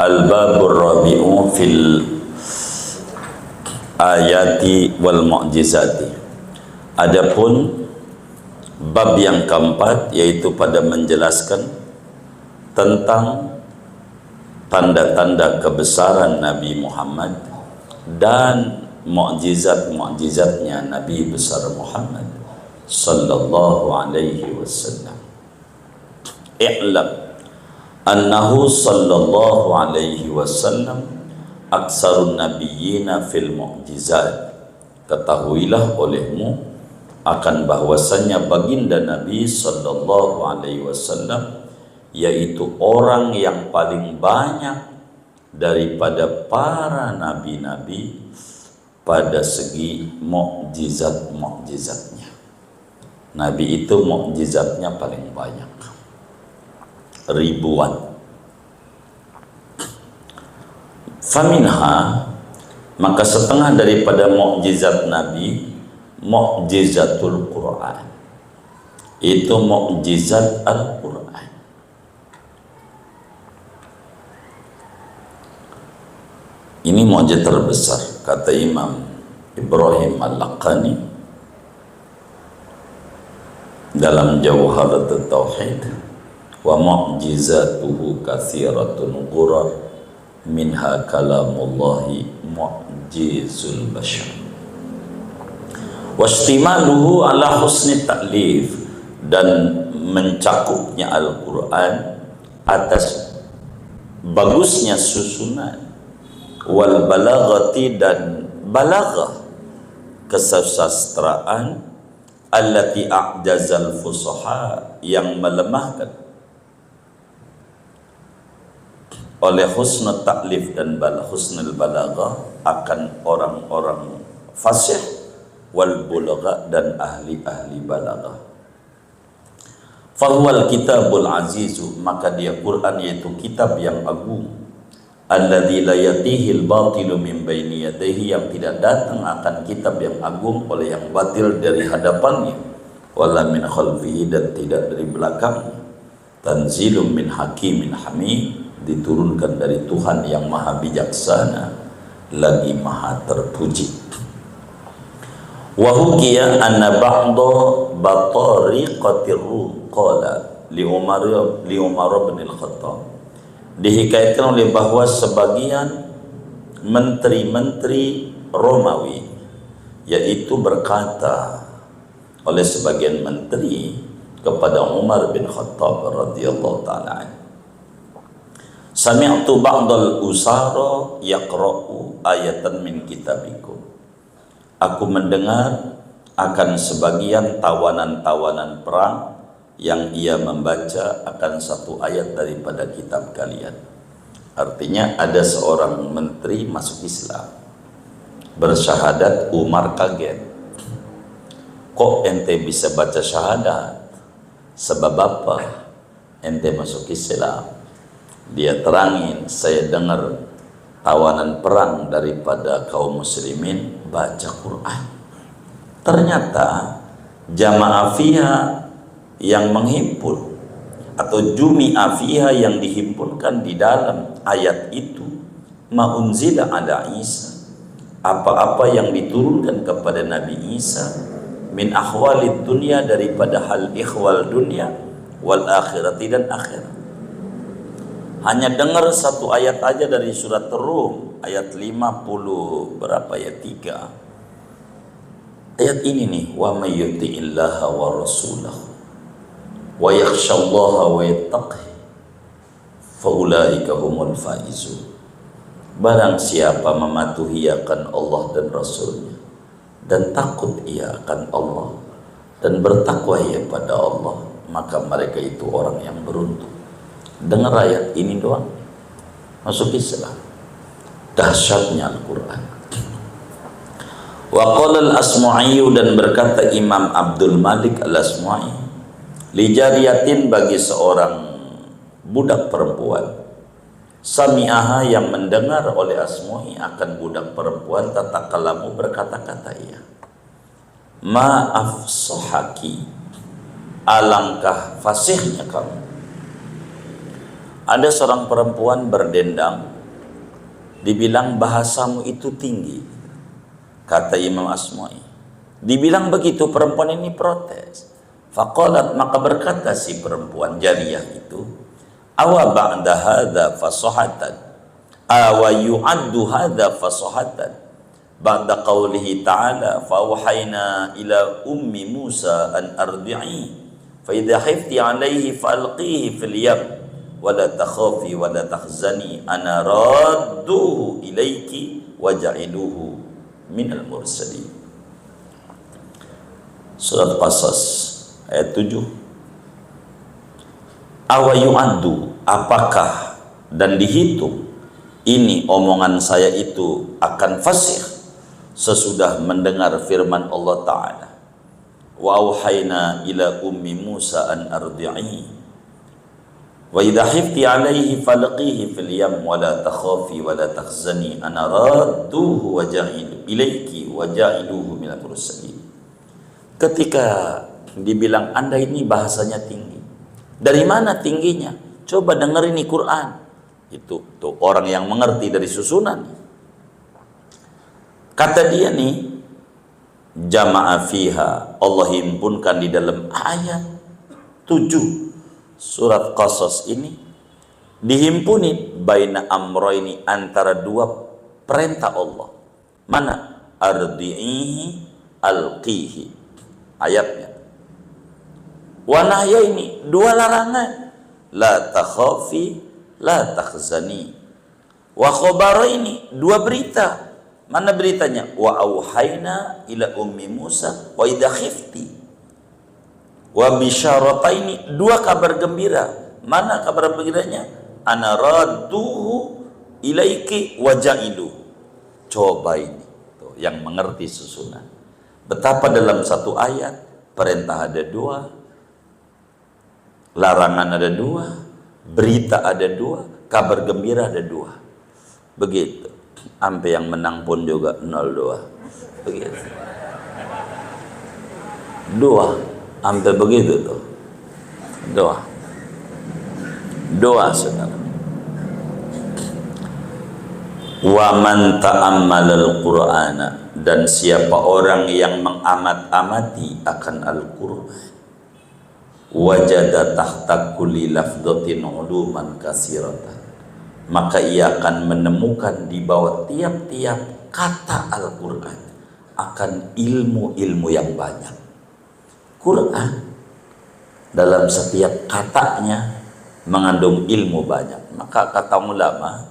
Al-babur rabi'u fil ayati wal mu'jizati. Adapun bab yang keempat, yaitu pada menjelaskan tentang tanda-tanda kebesaran Nabi Muhammad dan mukjizat-mukjizatnya Nabi besar Muhammad sallallahu alaihi wasallam. I'lam annahu sallallahu alaihi wasallam aksarun nabiyyina fil mu'jizat. Ketahuilah olehmu akan bahwasannya baginda Nabi sallallahu alaihi wasallam yaitu orang yang paling banyak daripada para nabi-nabi pada segi mukjizat-mukjizatnya. Nabi itu mukjizatnya paling banyak, ribuan. Faminha, maka setengah daripada mukjizat Nabi, mukjizatul Quran, itu mukjizat Al-Quran. Ini mukjizat terbesar, kata Imam Ibrahim Al-Laqani dalam Jawharatut Tauhid, wa mu'jizatuhu katsiratun ghurar minha kalamullahi mu'jizul bashar wastimaluhu ala husni ta'lif, dan mencakupnya Al-Quran atas bagusnya susunan, wal balaghati, dan balaghah kesastraan, allati a'jazal fusaha, yang melemahkan oleh husnul ta'lif dan husnul balaghah akan orang-orang fasih, wal bulagha, dan ahli-ahli balaghah. Fahuwal kitabul azizu, maka dia Quran yaitu kitab yang agung, alladzi la yatihil batilu min baini yadayhi, yang tidak datang akan kitab yang agung oleh yang batil dari hadapannya, wala min khalfihi, dan tidak dari belakangnya. Tanzilum min hakimin hamid, diturunkan dari Tuhan yang maha bijaksana lagi maha terpuji. Wa hukiya anna ba'da batariqatir ruh qala li Umar bin al-Khattab, dihikaitkan oleh bahwa sebagian menteri-menteri Romawi yaitu berkata oleh sebagian menteri kepada Umar bin Khattab radhiyallahu ta'ala, sami'tu ba'dal usara yaqra'u ayatan min kitabikum, aku mendengar akan sebagian tawanan-tawanan perang yang ia membaca akan satu ayat daripada kitab kalian. Artinya ada seorang menteri masuk Islam, bersyahadat. Umar kaget, kok ente bisa baca syahadat, sebab apa ente masuk Islam? Dia terangin, saya dengar tawanan perang daripada kaum muslimin baca Quran. Ternyata jamaah fiha yang menghimpun, atau jumi'a fiha yang dihimpunkan di dalam ayat itu, ma'unzila ala Isa, apa-apa yang diturunkan kepada Nabi Isa, min ahwalid dunia, daripada hal ikhwal dunia, wal akhirati, dan akhirat. Hanya dengar satu ayat aja dari surat Rum ayat 50 berapa ya, 3 ayat ini nih, wa may yuti'illaha wa rasulahu wa yakhshallaha wa yattaqi fa ulaika humul faizun. Barang siapa mematuhi akan Allah dan Rasulnya, dan takut ia akan Allah, dan bertakwa ia pada Allah, maka mereka itu orang yang beruntung. Dengar ayat ini doang masuk Islam. Dahsyatnya Al-Quran. Wa qala al-Asma'i, dan berkata Imam Abdul Malik al-Asma'i, li jariyatin, bagi seorang budak perempuan, sami'aha, yang mendengar oleh Asma'i akan budak perempuan, tatakalamu, berkata-kata ia, ma afsahaki, alangkah fasihnya kamu. Ada seorang perempuan berdendang dibilang bahasamu itu tinggi, kata Imam Asma'i. Dibilang begitu, perempuan ini protes. Faqalat, maka berkata si perempuan jariyah itu, awa ba'da hadza fasahatan, awa yu'addu hadza fasahatan, ba'da qawlihi ta'ala fawhayna ila ummi Musa an ardi'i fa idza khifti 'alayhi falqihi fil yam wa la takhafi wa la tahzani ana radduhu ilayki wa ja'iluhu minal mursalin. Surat Qasas ayat 7. Awa yu'addu, apakah dan dihitung ini omongan saya itu akan fasih sesudah mendengar firman Allah Ta'ala, wa auhayna ila ummi Musa an ardi'i wa idha khifti alaihi falqihi fil yam wa la takhafi wa la tahzani ana radduhu wa ja'ilu ilaiki wa ja'iluhu minal mursalin. Ketika dibilang Anda ini bahasanya tinggi, dari mana tingginya? Coba dengar ini Quran. Itu tuh orang yang mengerti dari susunan. Kata dia nih, jama'a fiha, Allah himpunkan di dalam ayat 7 surat Qasas ini, dihimpuni baina amroini, antara dua perintah Allah. Mana? Ardi'ihi alqihi, ayatnya. Wa nahyaini, dua larangan. La takhafi, la takhzani. Wa khabaraini, dua berita. Mana beritanya? Wa auhayna ila ummi Musa wa idha khifti. Wa bisyarataini, dua kabar gembira. Mana kabar gembiranya? Ana radduhu ilaiki wa ja'ilu. Coba ini tuh, yang mengerti susunan. Betapa dalam satu ayat perintah ada dua, larangan ada dua, berita ada dua, kabar gembira ada dua. Begitu. Sampai yang menang pun juga 0-2. Begitu. Dua, sampai begitu tuh. Doa saudara. Wa man ta'ammalal Qur'ana, dan siapa orang yang mengamat-amati akan Al-Qur'an, wajada tahta kulli lafdhatin uluman katsiratan, maka ia akan menemukan di bawah tiap-tiap kata Al-Qur'an akan ilmu-ilmu yang banyak. Quran dalam setiap katanya mengandung ilmu banyak. Maka kata ulama,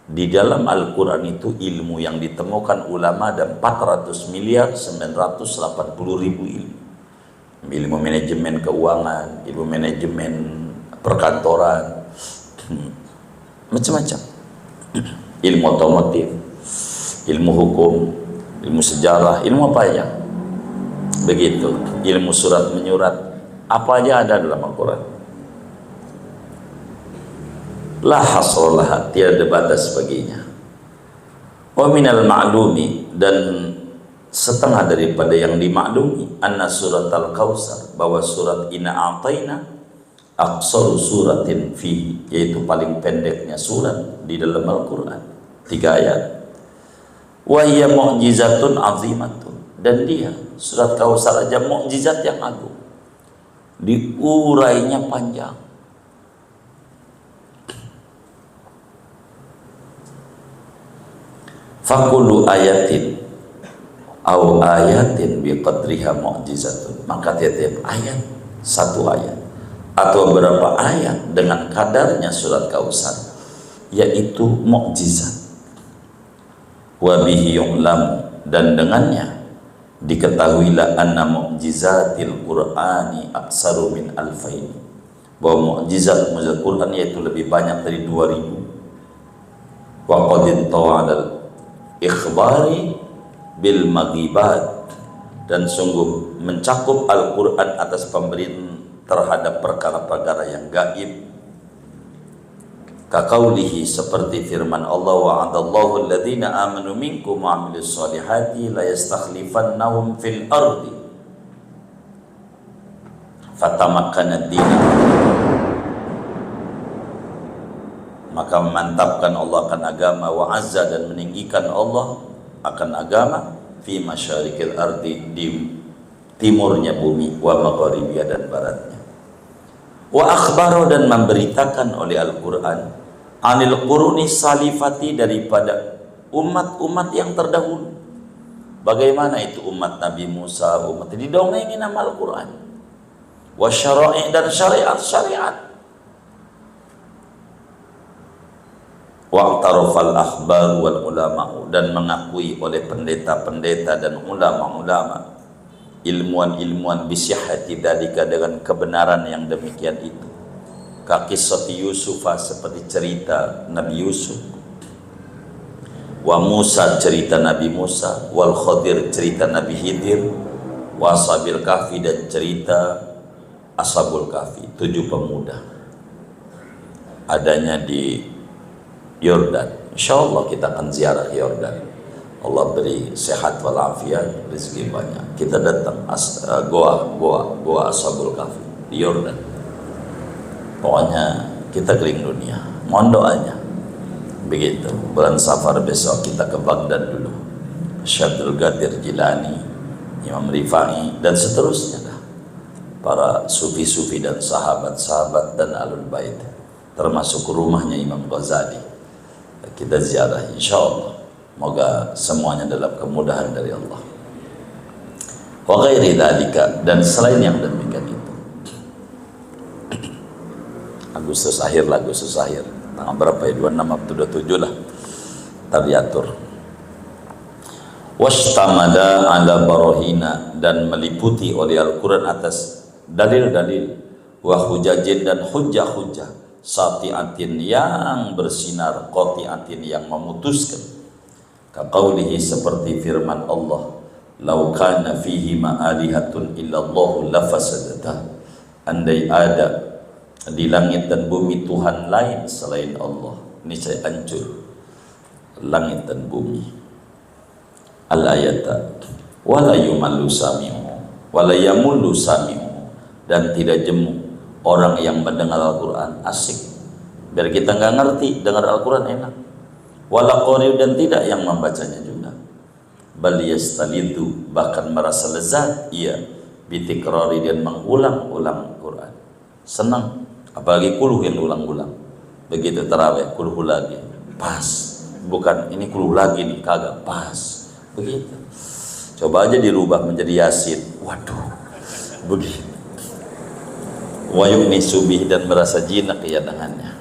di dalam Al-Quran itu ilmu yang ditemukan ulama ada 400.980.000 ilmu. Ilmu manajemen keuangan, ilmu manajemen perkantoran, macam-macam. Ilmu otomotif, ilmu hukum, ilmu sejarah, ilmu apa aja. Begitu. Ilmu surat menyurat, apa aja ada dalam Al-Quran. La hasralah, tiada batas baginya. Wa minal ma'lumi, dan setengah daripada yang dimaklumi, anna surat al-Kautsar, bahwa surat Inna A'tayna aqsaru suratin fihi, yaitu paling pendeknya surat di dalam Al-Quran, 3 ayat. Wa hiya mu'jizatun azimatun, dan dia surat Kautsar aja mukjizat yang agung, diurainya panjang. Fakulu ayatin au ayatin biqadriha mu'jizatun, maka tiap-tiap ayat, satu ayat atau beberapa ayat dengan kadarnya surat Kautsar, yaitu mukjizat. Wa bihi yu'lam, dan dengannya diketahuilah anna mu'jizatil Qur'ani aksaru min alfaini, bahwa mukjizat Quran yaitu lebih banyak dari 2000. Wa qadin tawalal ikhbari bil maghibat, dan sungguh mencakup Al-Quran atas pemberian terhadap perkara-perkara yang gaib. Kaqaulihi, seperti firman Allah, wa'adallahu alladhina amanu minkum wa amilus solihati la yastakhlifannahum fil ardi fatamakkana ad-din. maka memantapkan Allah akan agama, wa azza, dan meninggikan Allah akan agama, fi masyarikil ardi, di timurnya bumi, wa magharibiyah, dan baratnya. Wa akhbaro, dan memberitakan oleh Al-Quran, anil quruni salifati, daripada umat-umat yang terdahulu. Bagaimana itu umat Nabi Musa, umat didongengin nama Al-Quran. Wa syara'i, dan syariat-syariat. Wa'tarafal akhbar wal ulama, dan mengakui oleh pendeta-pendeta dan ulama-ulama, ilmuwan-ilmuwan, bisihhati dzalika, dengan kebenaran yang demikian itu. Ka qissati Yusuf, seperti cerita Nabi Yusuf, wa Musa, cerita Nabi Musa, wal Khadir, cerita Nabi Khidir, wa Ashabil Kahfi, dan cerita Ashabul Kahfi, 7 pemuda, adanya di Yordan. Insyaallah kita akan ziarah Yordan. Allah beri sehat walafiat, rezeki banyak. Kita datang goa Ashabul Kahfi di Yordan. Pokoknya kita keliling dunia. Mohon doanya. Begitu. Bulan Safar besok kita ke Baghdad dulu. Syekh Abdul Qadir Jilani, Imam Rifai, dan seterusnya dah. Para sufi-sufi dan sahabat-sahabat dan alul bait, termasuk rumahnya Imam Ghazali. Kita ziarah insyaallah. Moga semuanya dalam kemudahan dari Allah. Wa ghairi dzalika, dan selain yang demikian itu. Agustus akhir, tanggal berapa ya? 26 atau 27 lah. Tariatur. Wastamada ala barahina, dan meliputi oleh Al-Quran atas dalil-dalil, wa hujajin, dan hujjah-hujjah, sati'atin, yang bersinar, qati'atin, yang memutuskan. Kaqaulihi, seperti firman Allah, lau kana fihi ma'alihatun illallahu lafasadata, andai ada di langit dan bumi Tuhan lain selain Allah, niscaya hancur langit dan bumi. Al-ayata, wala yumallu sami'u wala yamullu sami'u, dan tidak jemu orang yang mendengar Al-Quran, asik, biar kita nggak ngerti, dengar Al-Quran enak. Wala qari, dan tidak yang membacanya juga. Bal yastalidu, bahkan merasa lezat ia, bitikrari, dan mengulang-ulang Quran. Senang, apalagi kuluh yang ulang-ulang. Begitu tarawih, kuluh lagi, pas. Bukan ini kuluh lagi nih, kagak pas. Begitu. Coba aja dirubah menjadi Yasin, waduh, begitu. Wa yu'ni subih, dan merasa jinak ia dengannya.